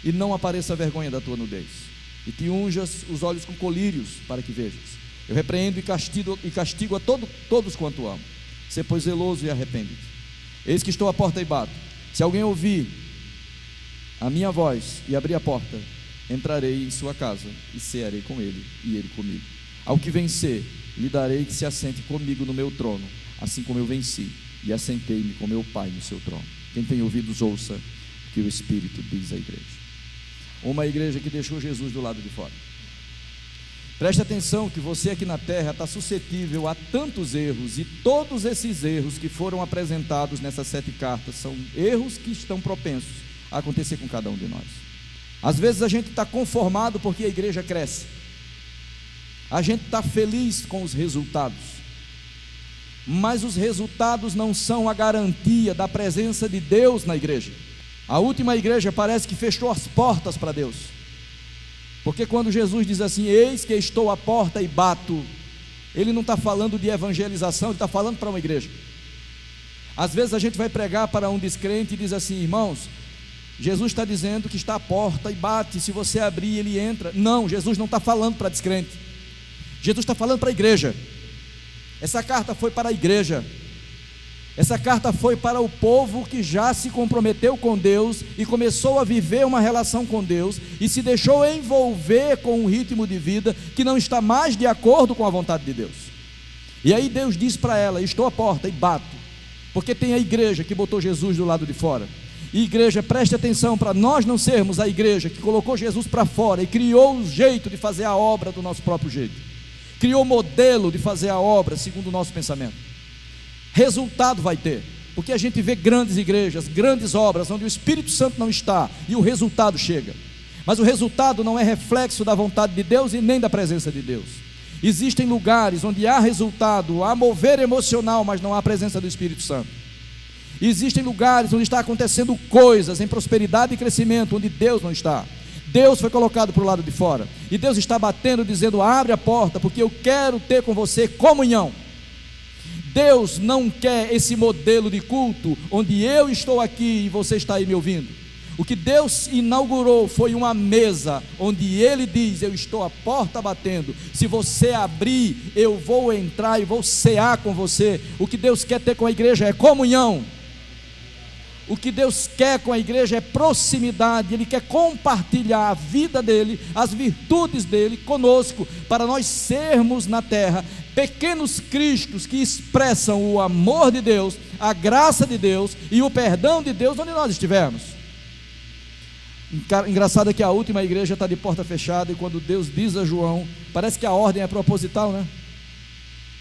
e não apareça a vergonha da tua nudez, e te unjas os olhos com colírios para que vejas. Eu repreendo e castigo a todos quanto amo. Sê, pois, zeloso e arrepende-te. Eis que estou à porta e bato. Se alguém ouvir a minha voz e abrir a porta, entrarei em sua casa e cearei com ele e ele comigo. Ao que vencer, lhe darei que se assente comigo no meu trono, assim como eu venci e assentei-me com meu Pai no seu trono. Quem tem ouvidos, ouça o que o Espírito diz à igreja. Uma igreja que deixou Jesus do lado de fora. Preste atenção que você aqui na terra está suscetível a tantos erros, e todos esses erros que foram apresentados nessas 7 cartas são erros que estão propensos a acontecer com cada um de nós. Às vezes a gente está conformado porque a igreja cresce, a gente está feliz com os resultados, mas os resultados não são a garantia da presença de Deus na igreja. A última igreja parece que fechou as portas para Deus, porque quando Jesus diz assim, eis que estou à porta e bato, ele não está falando de evangelização, ele está falando para uma igreja. Às vezes a gente vai pregar para um descrente e diz assim, irmãos, Jesus está dizendo que está à porta e bate, se você abrir ele entra. Não, Jesus não está falando para descrente, Jesus está falando para a igreja. Essa carta foi para a igreja, essa carta foi para o povo que já se comprometeu com Deus e começou a viver uma relação com Deus e se deixou envolver com um ritmo de vida que não está mais de acordo com a vontade de Deus. E aí Deus diz para ela, estou à porta e bato, porque tem a igreja que botou Jesus do lado de fora. E igreja, preste atenção, para nós não sermos a igreja que colocou Jesus para fora e criou o jeito de fazer a obra do nosso próprio jeito, criou o modelo de fazer a obra segundo o nosso pensamento. Resultado vai ter, porque a gente vê grandes igrejas, grandes obras, onde o Espírito Santo não está, e o resultado chega, mas o resultado não é reflexo da vontade de Deus e nem da presença de Deus. Existem lugares onde há resultado, há mover emocional, mas não há presença do Espírito Santo. Existem lugares onde está acontecendo coisas em prosperidade e crescimento, onde Deus não está. Deus foi colocado para o lado de fora, e Deus está batendo, dizendo, abre a porta, porque eu quero ter com você comunhão. Deus não quer esse modelo de culto, onde eu estou aqui e você está aí me ouvindo. O que Deus inaugurou foi uma mesa, onde Ele diz, eu estou à porta batendo, se você abrir, eu vou entrar e vou cear com você. O que Deus quer ter com a igreja é comunhão. O que Deus quer com a igreja é proximidade. Ele quer compartilhar a vida dele, as virtudes dele conosco, para nós sermos na terra pequenos cristos que expressam o amor de Deus, a graça de Deus e o perdão de Deus onde nós estivermos. Engraçado é que a última igreja está de porta fechada, e quando Deus diz a João, parece que a ordem é proposital, né?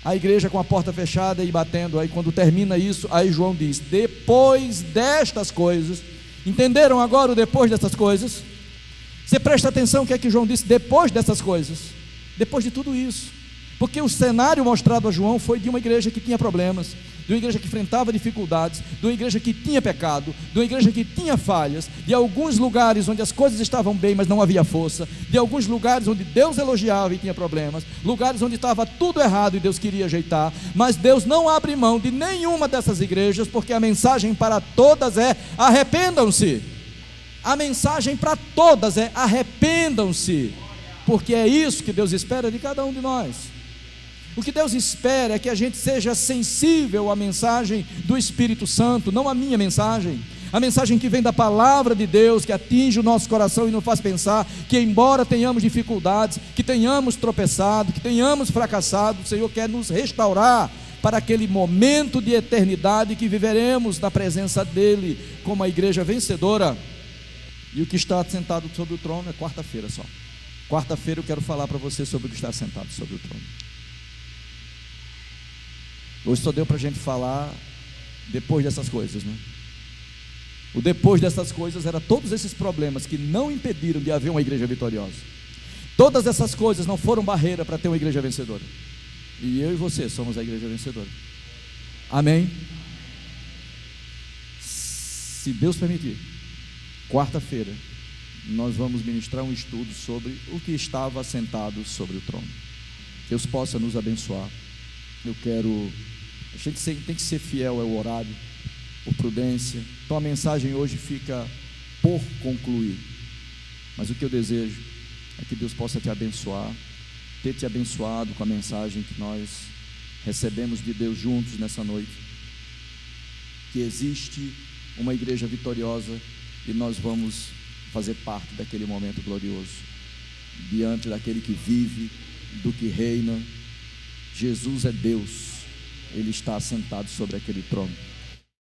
A igreja com a porta fechada e batendo. Aí quando termina isso, aí João diz, depois destas coisas. Entenderam agora o depois dessas coisas? Você presta atenção o que é que João disse depois dessas coisas, depois de tudo isso, porque o cenário mostrado a João foi de uma igreja que tinha problemas, de uma igreja que enfrentava dificuldades, de uma igreja que tinha pecado, de uma igreja que tinha falhas, de alguns lugares onde as coisas estavam bem, mas não havia força, de alguns lugares onde Deus elogiava e tinha problemas, lugares onde estava tudo errado e Deus queria ajeitar, mas Deus não abre mão de nenhuma dessas igrejas, porque a mensagem para todas é, arrependam-se. A mensagem para todas é, arrependam-se, porque é isso que Deus espera de cada um de nós. O que Deus espera é que a gente seja sensível à mensagem do Espírito Santo, não à minha mensagem, a mensagem que vem da palavra de Deus, que atinge o nosso coração e nos faz pensar que, embora tenhamos dificuldades, que tenhamos tropeçado, que tenhamos fracassado, o Senhor quer nos restaurar para aquele momento de eternidade que viveremos na presença dEle como a igreja vencedora. E o que está sentado sobre o trono é quarta-feira só. Quarta-feira eu quero falar para você sobre o que está sentado sobre o trono. Hoje só deu para a gente falar depois dessas coisas, né? O depois dessas coisas era todos esses problemas que não impediram de haver uma igreja vitoriosa. Todas essas coisas não foram barreira para ter uma igreja vencedora. E eu e você somos a igreja vencedora. Amém? Se Deus permitir, quarta-feira nós vamos ministrar um estudo sobre o que estava assentado sobre o trono. Deus possa nos abençoar. A gente tem que ser fiel ao horário, por prudência. Então a mensagem hoje fica por concluir, mas o que eu desejo é que Deus possa te abençoar, ter te abençoado com a mensagem que nós recebemos de Deus juntos nessa noite, que existe uma igreja vitoriosa, e nós vamos fazer parte daquele momento glorioso, diante daquele que vive, do que reina. Jesus é Deus, Ele está assentado sobre aquele trono.